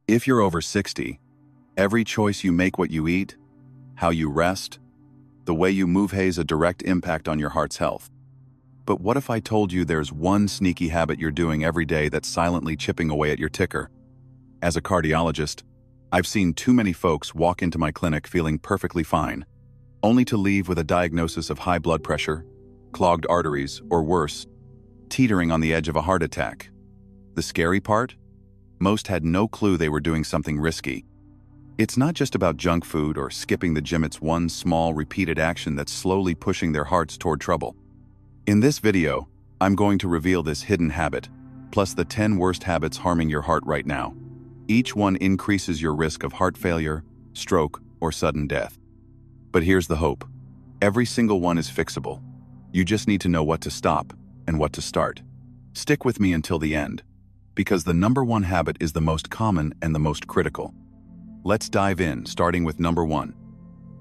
If you're over 60, every choice you make, what you eat, how you rest, the way you move has a direct impact on your heart's health. But what if I told you there's one sneaky habit you're doing every day that's silently chipping away at your ticker? As a cardiologist, I've seen too many folks walk into my clinic feeling perfectly fine, only to leave with a diagnosis of high blood pressure, clogged arteries, or worse, teetering on the edge of a heart attack. The scary part? Most had no clue they were doing something risky. It's not just about junk food or skipping the gym, it's one small, repeated action that's slowly pushing their hearts toward trouble. In this video, I'm going to reveal this hidden habit, plus the 10 worst habits harming your heart right now. Each one increases your risk of heart failure, stroke, or sudden death. But here's the hope. Every single one is fixable. You just need to know what to stop and what to start. Stick with me until the end, because the number one habit is the most common and the most critical. Let's dive in, starting with number 1.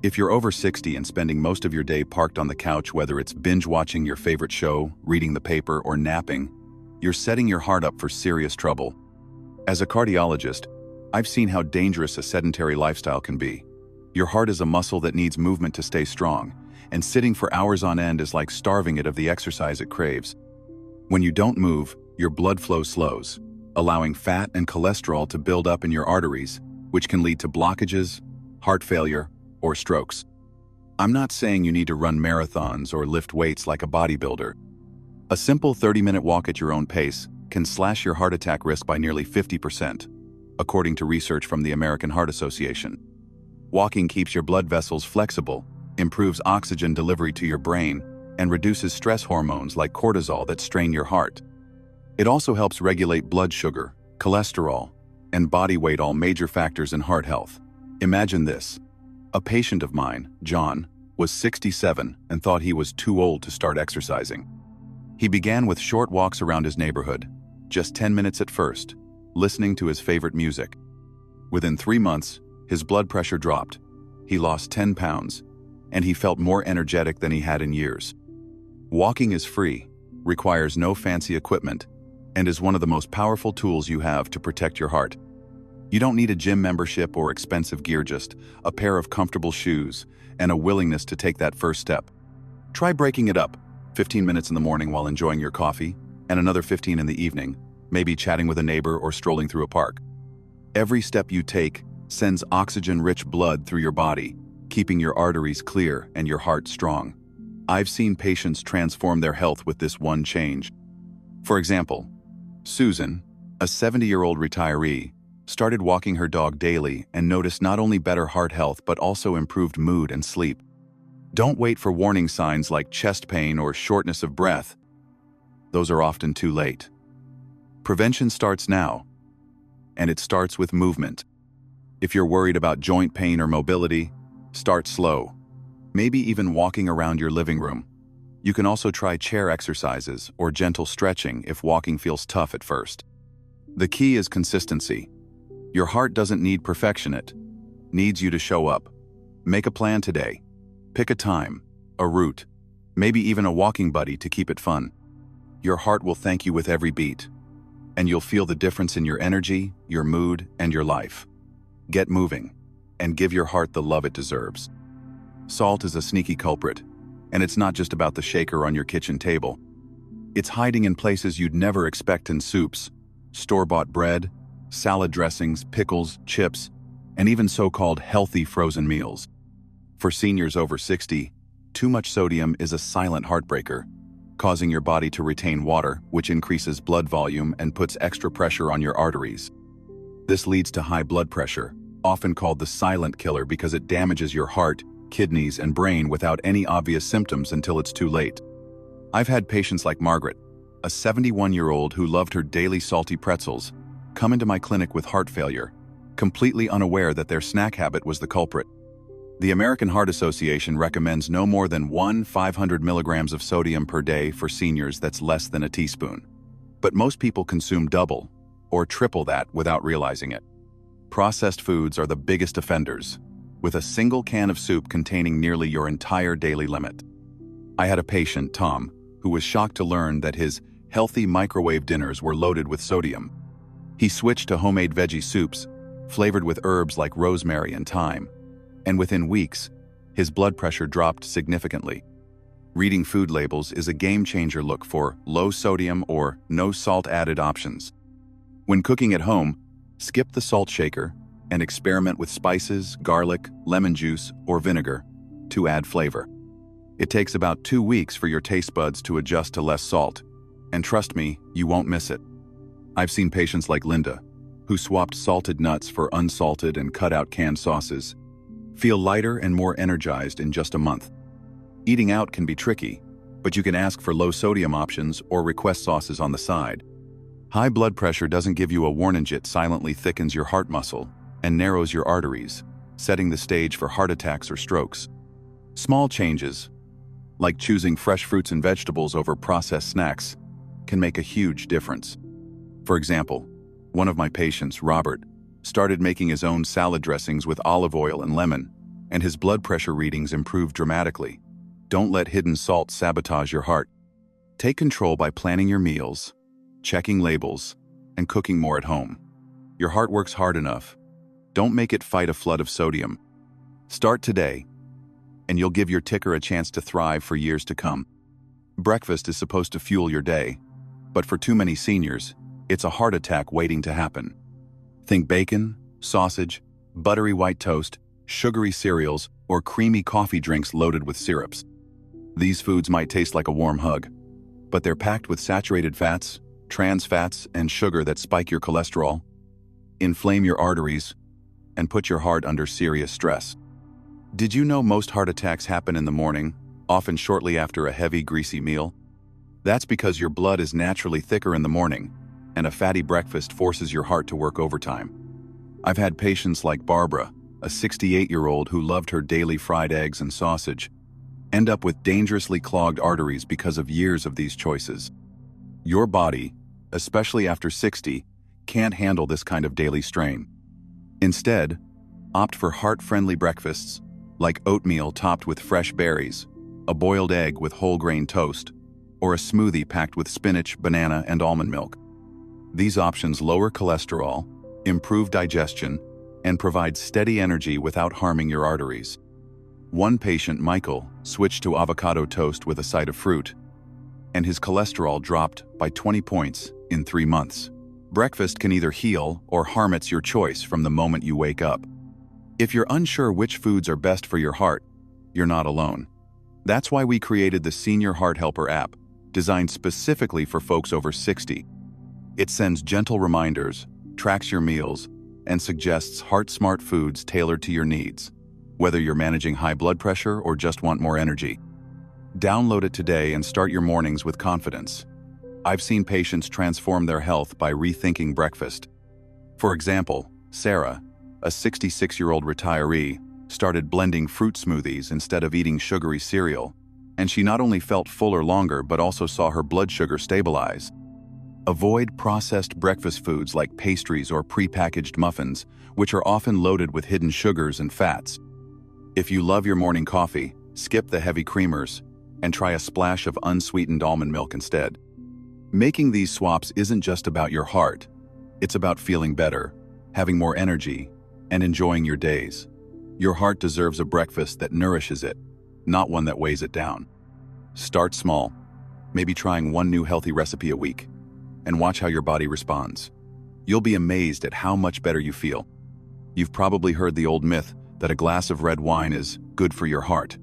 If you're over 60 and spending most of your day parked on the couch, whether it's binge-watching your favorite show, reading the paper, or napping, you're setting your heart up for serious trouble. As a cardiologist, I've seen how dangerous a sedentary lifestyle can be. Your heart is a muscle that needs movement to stay strong, and sitting for hours on end is like starving it of the exercise it craves. When you don't move, your blood flow slows, allowing fat and cholesterol to build up in your arteries, which can lead to blockages, heart failure, or strokes. I'm not saying you need to run marathons or lift weights like a bodybuilder. A simple 30-minute walk at your own pace can slash your heart attack risk by nearly 50%, according to research from the American Heart Association. Walking keeps your blood vessels flexible, improves oxygen delivery to your brain, and reduces stress hormones like cortisol that strain your heart. It also helps regulate blood sugar, cholesterol, and body weight, all major factors in heart health. Imagine this. A patient of mine, John, was 67 and thought he was too old to start exercising. He began with short walks around his neighborhood, just 10 minutes at first, listening to his favorite music. Within 3 months, his blood pressure dropped, he lost 10 pounds, and he felt more energetic than he had in years. Walking is free, requires no fancy equipment, and is one of the most powerful tools you have to protect your heart. You don't need a gym membership or expensive gear, just a pair of comfortable shoes and a willingness to take that first step. Try breaking it up, 15 minutes in the morning while enjoying your coffee, and another 15 in the evening, maybe chatting with a neighbor or strolling through a park. Every step you take sends oxygen-rich blood through your body, keeping your arteries clear and your heart strong. I've seen patients transform their health with this one change. For example, Susan, a 70-year-old retiree, started walking her dog daily and noticed not only better heart health but also improved mood and sleep. Don't wait for warning signs like chest pain or shortness of breath. Those are often too late. Prevention starts now, and it starts with movement. If you're worried about joint pain or mobility, start slow, maybe even walking around your living room. You can also try chair exercises or gentle stretching if walking feels tough at first. The key is consistency. Your heart doesn't need perfection, it needs you to show up. Make a plan today. Pick a time, a route, maybe even a walking buddy to keep it fun. Your heart will thank you with every beat, and you'll feel the difference in your energy, your mood, and your life. Get moving, and give your heart the love it deserves. Salt is a sneaky culprit, and it's not just about the shaker on your kitchen table. It's hiding in places you'd never expect: in soups, store-bought bread, salad dressings, pickles, chips, and even so-called healthy frozen meals. For seniors over 60, too much sodium is a silent heartbreaker, causing your body to retain water, which increases blood volume and puts extra pressure on your arteries. This leads to high blood pressure, often called the silent killer, because it damages your heart, kidneys, and brain without any obvious symptoms until it's too late. I've had patients like Margaret, a 71-year-old who loved her daily salty pretzels, come into my clinic with heart failure, completely unaware that their snack habit was the culprit. The American Heart Association recommends no more than 500 milligrams of sodium per day for seniors. That's less than a teaspoon. But most people consume double or triple that without realizing it. Processed foods are the biggest offenders, with a single can of soup containing nearly your entire daily limit. I had a patient, Tom, who was shocked to learn that his healthy microwave dinners were loaded with sodium. He switched to homemade veggie soups, flavored with herbs like rosemary and thyme, and within weeks, his blood pressure dropped significantly. Reading food labels is a game-changer. Look for low sodium or no salt added options. When cooking at home, skip the salt shaker and experiment with spices, garlic, lemon juice, or vinegar to add flavor. It takes about 2 weeks for your taste buds to adjust to less salt, and trust me, you won't miss it. I've seen patients like Linda, who swapped salted nuts for unsalted and cut out canned sauces, feel lighter and more energized in just a month. Eating out can be tricky, but you can ask for low sodium options or request sauces on the side. High blood pressure doesn't give you a warning. It silently thickens your heart muscle and narrows your arteries, setting the stage for heart attacks or strokes. Small changes, like choosing fresh fruits and vegetables over processed snacks, can make a huge difference. For example, one of my patients, Robert, started making his own salad dressings with olive oil and lemon, and his blood pressure readings improved dramatically. Don't let hidden salt sabotage your heart. Take control by planning your meals, checking labels, and cooking more at home. Your heart works hard enough. Don't make it fight a flood of sodium. Start today, and you'll give your ticker a chance to thrive for years to come. Breakfast is supposed to fuel your day, but for too many seniors, it's a heart attack waiting to happen. Think bacon, sausage, buttery white toast, sugary cereals, or creamy coffee drinks loaded with syrups. These foods might taste like a warm hug, but they're packed with saturated fats, trans fats, and sugar that spike your cholesterol, inflame your arteries, and put your heart under serious stress. Did you know most heart attacks happen in the morning, often shortly after a heavy, greasy meal? That's because your blood is naturally thicker in the morning, and a fatty breakfast forces your heart to work overtime. I've had patients like Barbara, a 68-year-old who loved her daily fried eggs and sausage, end up with dangerously clogged arteries because of years of these choices. Your body, especially after 60, can't handle this kind of daily strain. Instead, opt for heart-friendly breakfasts like oatmeal topped with fresh berries, a boiled egg with whole grain toast, or a smoothie packed with spinach, banana, and almond milk. These options lower cholesterol, improve digestion, and provide steady energy without harming your arteries. One patient, Michael, switched to avocado toast with a side of fruit, and his cholesterol dropped by 20 points in 3 months. Breakfast can either heal or harm. It's your choice from the moment you wake up. If you're unsure which foods are best for your heart, you're not alone. That's why we created the Senior Heart Helper app, designed specifically for folks over 60. It sends gentle reminders, tracks your meals, and suggests heart-smart foods tailored to your needs, whether you're managing high blood pressure or just want more energy. Download it today and start your mornings with confidence. I've seen patients transform their health by rethinking breakfast. For example, Sarah, a 66-year-old retiree, started blending fruit smoothies instead of eating sugary cereal, and she not only felt fuller longer but also saw her blood sugar stabilize. Avoid processed breakfast foods like pastries or prepackaged muffins, which are often loaded with hidden sugars and fats. If you love your morning coffee, skip the heavy creamers and try a splash of unsweetened almond milk instead. Making these swaps isn't just about your heart. It's about feeling better, having more energy, and enjoying your days. Your heart deserves a breakfast that nourishes it, not one that weighs it down. Start small, maybe trying one new healthy recipe a week, and watch how your body responds. You'll be amazed at how much better you feel. You've probably heard the old myth that a glass of red wine is good for your heart.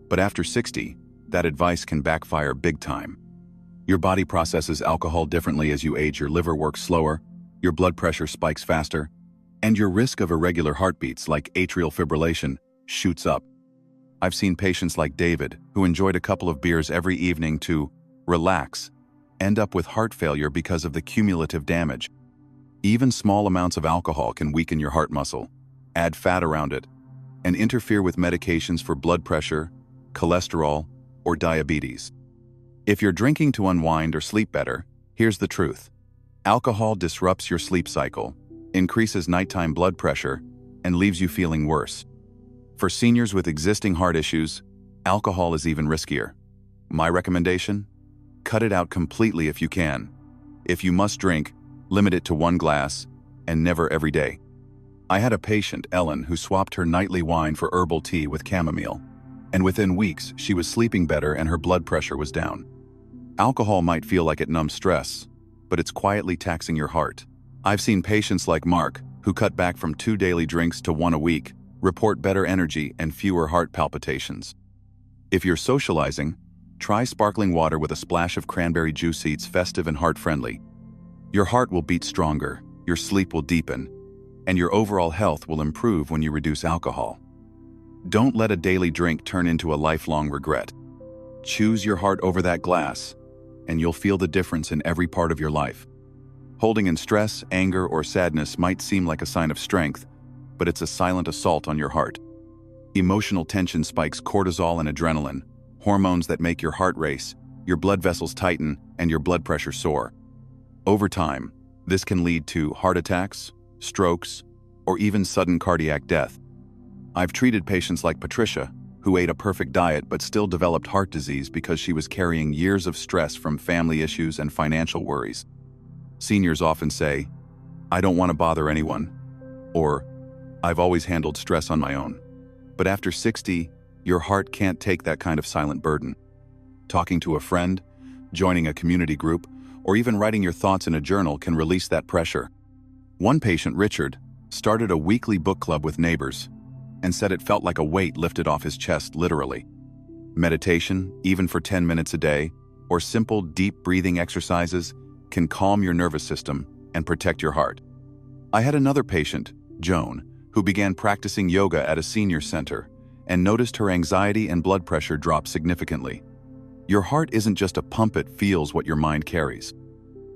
But after 60, that advice can backfire big time. Your body processes alcohol differently as you age. Your liver works slower, your blood pressure spikes faster, and your risk of irregular heartbeats like atrial fibrillation shoots up. I've seen patients like David, who enjoyed a couple of beers every evening to relax, end up with heart failure because of the cumulative damage. Even small amounts of alcohol can weaken your heart muscle, add fat around it, and interfere with medications for blood pressure, cholesterol, or diabetes. If you're drinking to unwind or sleep better, here's the truth. Alcohol disrupts your sleep cycle, increases nighttime blood pressure, and leaves you feeling worse. For seniors with existing heart issues, alcohol is even riskier. My recommendation? Cut it out completely if you can. If you must drink, limit it to 1 glass, and never every day. I had a patient, Ellen, who swapped her nightly wine for herbal tea with chamomile. And within weeks, she was sleeping better and her blood pressure was down. Alcohol might feel like it numbs stress, but it's quietly taxing your heart. I've seen patients like Mark, who cut back from 2 daily drinks to 1 a week, report better energy and fewer heart palpitations. If you're socializing, try sparkling water with a splash of cranberry juice. It's festive and heart-friendly. Your heart will beat stronger, your sleep will deepen, and your overall health will improve when you reduce alcohol. Don't let a daily drink turn into a lifelong regret. Choose your heart over that glass, and you'll feel the difference in every part of your life. Holding in stress, anger, or sadness might seem like a sign of strength, but it's a silent assault on your heart. Emotional tension spikes cortisol and adrenaline, hormones that make your heart race, your blood vessels tighten, and your blood pressure soar. Over time, this can lead to heart attacks, strokes, or even sudden cardiac death. I've treated patients like Patricia, who ate a perfect diet but still developed heart disease because she was carrying years of stress from family issues and financial worries. Seniors often say, "I don't want to bother anyone," or "I've always handled stress on my own." But after 60, your heart can't take that kind of silent burden. Talking to a friend, joining a community group, or even writing your thoughts in a journal can release that pressure. One patient, Richard, started a weekly book club with neighbors and said it felt like a weight lifted off his chest, literally. Meditation, even for 10 minutes a day, or simple deep breathing exercises can calm your nervous system and protect your heart. I had another patient, Joan, who began practicing yoga at a senior center and noticed her anxiety and blood pressure drop significantly. Your heart isn't just a pump, it feels what your mind carries.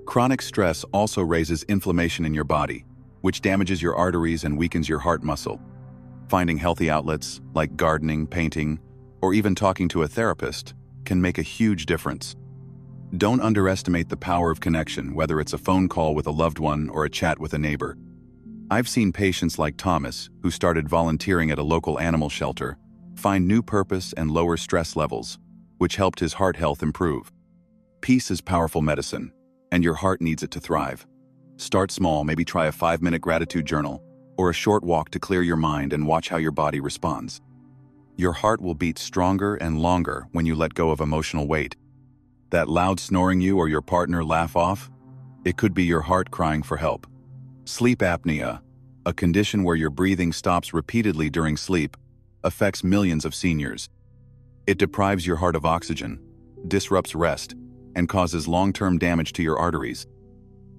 Chronic stress also raises inflammation in your body, which damages your arteries and weakens your heart muscle. Finding healthy outlets, like gardening, painting, or even talking to a therapist, can make a huge difference. Don't underestimate the power of connection, whether it's a phone call with a loved one or a chat with a neighbor. I've seen patients like Thomas, who started volunteering at a local animal shelter, find new purpose and lower stress levels, which helped his heart health improve. Peace is powerful medicine, and your heart needs it to thrive. Start small, maybe try a 5-minute gratitude journal, or a short walk to clear your mind and watch how your body responds. Your heart will beat stronger and longer when you let go of emotional weight. That loud snoring you or your partner laugh off? It could be your heart crying for help. Sleep apnea, a condition where your breathing stops repeatedly during sleep, affects millions of seniors. It deprives your heart of oxygen, disrupts rest, and causes long-term damage to your arteries.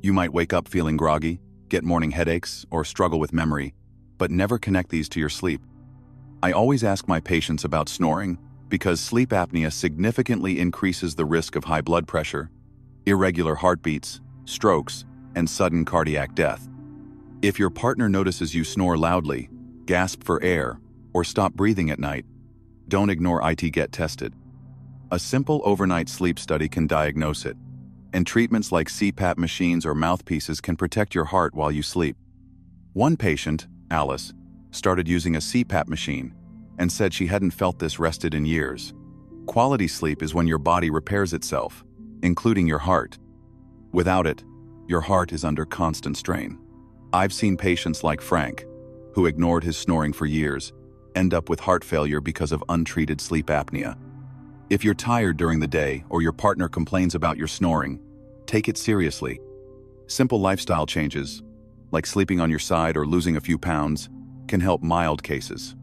You might wake up feeling groggy, get morning headaches, or struggle with memory, but never connect these to your sleep. I always ask my patients about snoring because sleep apnea significantly increases the risk of high blood pressure, irregular heartbeats, strokes, and sudden cardiac death. If your partner notices you snore loudly, gasp for air, or stop breathing at night, don't ignore it. Get tested. A simple overnight sleep study can diagnose it, and treatments like CPAP machines or mouthpieces can protect your heart while you sleep. One patient, Alice, started using a CPAP machine and said she hadn't felt this rested in years. Quality sleep is when your body repairs itself, including your heart. Without it, your heart is under constant strain. I've seen patients like Frank, who ignored his snoring for years, end up with heart failure because of untreated sleep apnea. If you're tired during the day or your partner complains about your snoring, take it seriously. Simple lifestyle changes, like sleeping on your side or losing a few pounds, can help mild cases.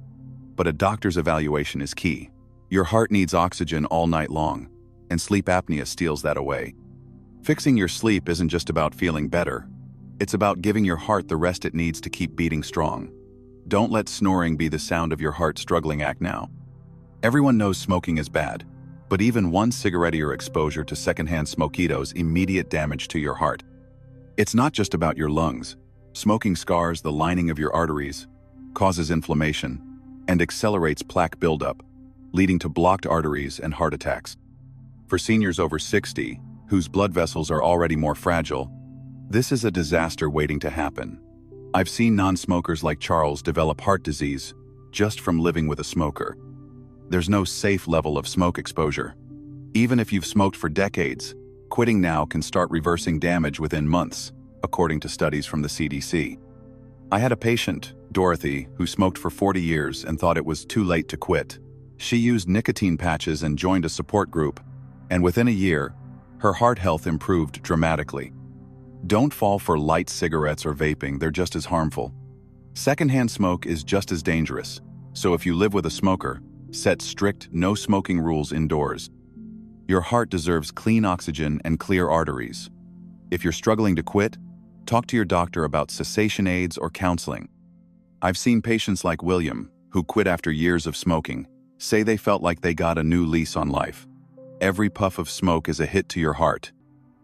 But a doctor's evaluation is key. Your heart needs oxygen all night long, and sleep apnea steals that away. Fixing your sleep isn't just about feeling better. It's about giving your heart the rest it needs to keep beating strong. Don't let snoring be the sound of your heart struggling. Act now. Everyone knows smoking is bad, but even one cigarette or exposure to secondhand smoke does immediate damage to your heart. It's not just about your lungs. Smoking scars the lining of your arteries, causes inflammation, and accelerates plaque buildup, leading to blocked arteries and heart attacks. For seniors over 60, whose blood vessels are already more fragile, this is a disaster waiting to happen. I've seen non-smokers like Charles develop heart disease just from living with a smoker. There's no safe level of smoke exposure. Even if you've smoked for decades, quitting now can start reversing damage within months, according to studies from the CDC. I had a patient, Dorothy, who smoked for 40 years and thought it was too late to quit. She used nicotine patches and joined a support group, and within a year, her heart health improved dramatically. Don't fall for light cigarettes or vaping, they're just as harmful. Secondhand smoke is just as dangerous, so if you live with a smoker, set strict no smoking rules indoors. Your heart deserves clean oxygen and clear arteries. If you're struggling to quit, talk to your doctor about cessation aids or counseling. I've seen patients like William, who quit after years of smoking, say they felt like they got a new lease on life. Every puff of smoke is a hit to your heart.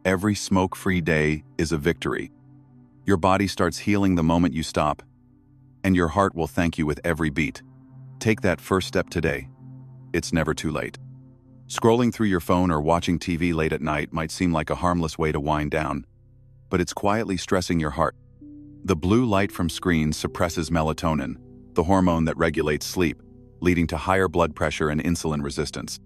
Every smoke-free day is a victory. Your body starts healing the moment you stop, and your heart will thank you with every beat. Take that first step today. It's never too late. Scrolling through your phone or watching TV late at night might seem like a harmless way to wind down, but it's quietly stressing your heart. The blue light from screens suppresses melatonin, the hormone that regulates sleep, leading to higher blood pressure and insulin resistance.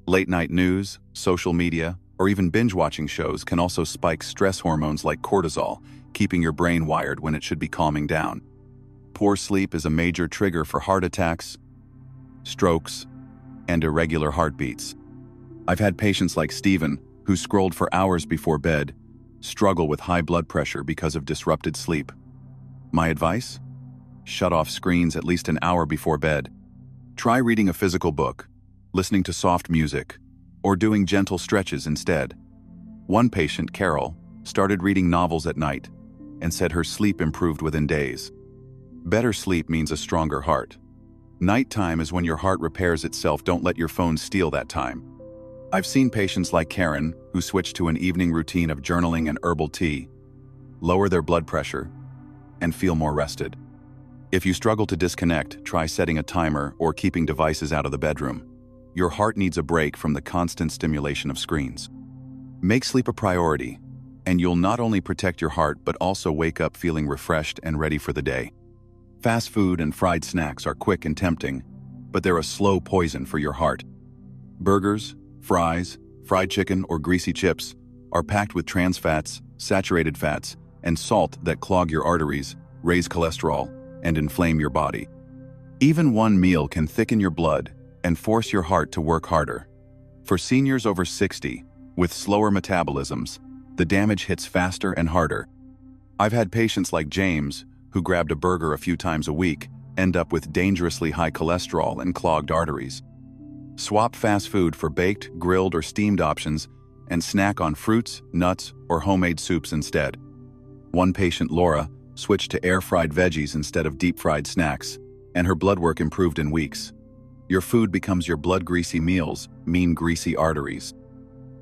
Late-night news, social media, or even binge-watching shows can also spike stress hormones like cortisol, keeping your brain wired when it should be calming down. Poor sleep is a major trigger for heart attacks, strokes, and irregular heartbeats. I've had patients like Stephen, who scrolled for hours before bed, struggle with high blood pressure because of disrupted sleep. My advice? Shut off screens at least an hour before bed. Try reading a physical book, listening to soft music, or doing gentle stretches instead. One patient, Carol, started reading novels at night and said her sleep improved within days. Better sleep means a stronger heart. Nighttime is when your heart repairs itself. Don't let your phone steal that time. I've seen patients like Karen, who switched to an evening routine of journaling and herbal tea, lower their blood pressure, and feel more rested. If you struggle to disconnect, try setting a timer or keeping devices out of the bedroom. Your heart needs a break from the constant stimulation of screens. Make sleep a priority, and you'll not only protect your heart but also wake up feeling refreshed and ready for the day. Fast food and fried snacks are quick and tempting, but they're a slow poison for your heart. Burgers, fries, fried chicken, or greasy chips are packed with trans fats, saturated fats, and salt that clog your arteries, raise cholesterol, and inflame your body. Even one meal can thicken your blood and force your heart to work harder. For seniors over 60, with slower metabolisms, the damage hits faster and harder. I've had patients like James, who grabbed a burger a few times a week, end up with dangerously high cholesterol and clogged arteries. Swap fast food for baked, grilled, or steamed options and snack on fruits, nuts, or homemade soups instead. One patient, Laura, switched to air-fried veggies instead of deep-fried snacks, and her blood work improved in weeks. Your food becomes your blood-greasy meals, mean greasy arteries.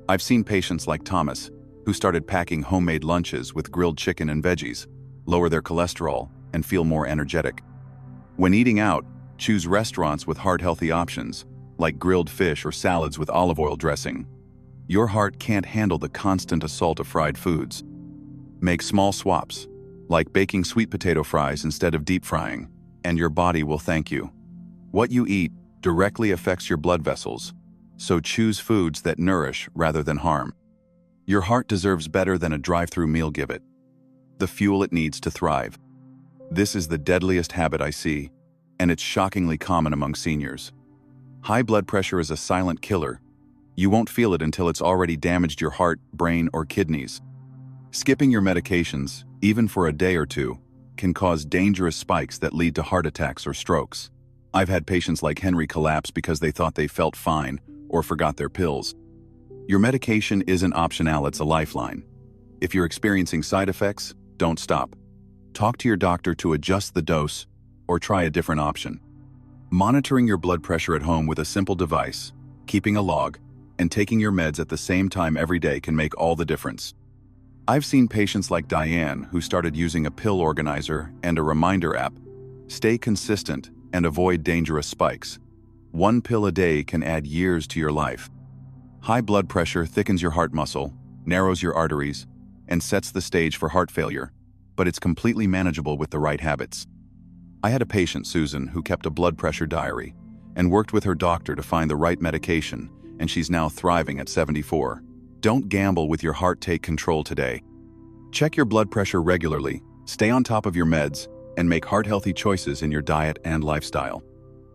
I've seen patients like Thomas, who started packing homemade lunches with grilled chicken and veggies, lower their cholesterol, and feel more energetic. When eating out, choose restaurants with heart-healthy options, like grilled fish or salads with olive oil dressing. Your heart can't handle the constant assault of fried foods. Make small swaps, like baking sweet potato fries instead of deep frying, and your body will thank you. What you eat directly affects your blood vessels, so choose foods that nourish rather than harm. Your heart deserves better than a drive-through meal. Give it the fuel it needs to thrive. This is the deadliest habit I see, and it's shockingly common among seniors. High blood pressure is a silent killer. You won't feel it until it's already damaged your heart, brain, or kidneys. Skipping your medications, even for a day or two, can cause dangerous spikes that lead to heart attacks or strokes. I've had patients like Henry collapse because they thought they felt fine or forgot their pills. Your medication isn't optional, it's a lifeline. If you're experiencing side effects, don't stop. Talk to your doctor to adjust the dose or try a different option. Monitoring your blood pressure at home with a simple device, keeping a log, and taking your meds at the same time every day can make all the difference. I've seen patients like Diane who started using a pill organizer and a reminder app. Stay consistent and avoid dangerous spikes. One pill a day can add years to your life. High blood pressure thickens your heart muscle, narrows your arteries, and sets the stage for heart failure, but it's completely manageable with the right habits. I had a patient, Susan, who kept a blood pressure diary and worked with her doctor to find the right medication, and she's now thriving at 74. Don't gamble with your heart. Take control today. Check your blood pressure regularly, stay on top of your meds, and make heart-healthy choices in your diet and lifestyle.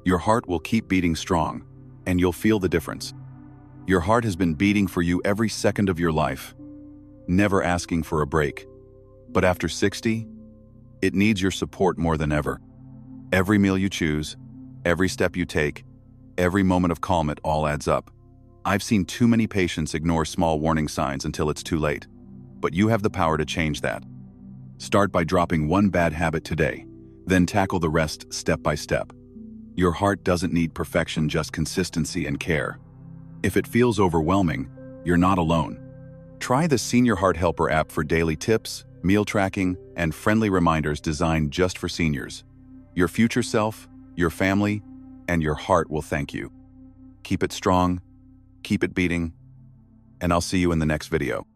Your heart will keep beating strong, and you'll feel the difference. Your heart has been beating for you every second of your life, never asking for a break. But after 60, it needs your support more than ever. Every meal you choose, every step you take, every moment of calm, it all adds up. I've seen too many patients ignore small warning signs until it's too late. But you have the power to change that. Start by dropping one bad habit today, then tackle the rest step by step. Your heart doesn't need perfection, just consistency and care. If it feels overwhelming, you're not alone. Try the Senior Heart Helper app for daily tips, meal tracking, and friendly reminders designed just for seniors. Your future self, your family, and your heart will thank you. Keep it strong, keep it beating, and I'll see you in the next video.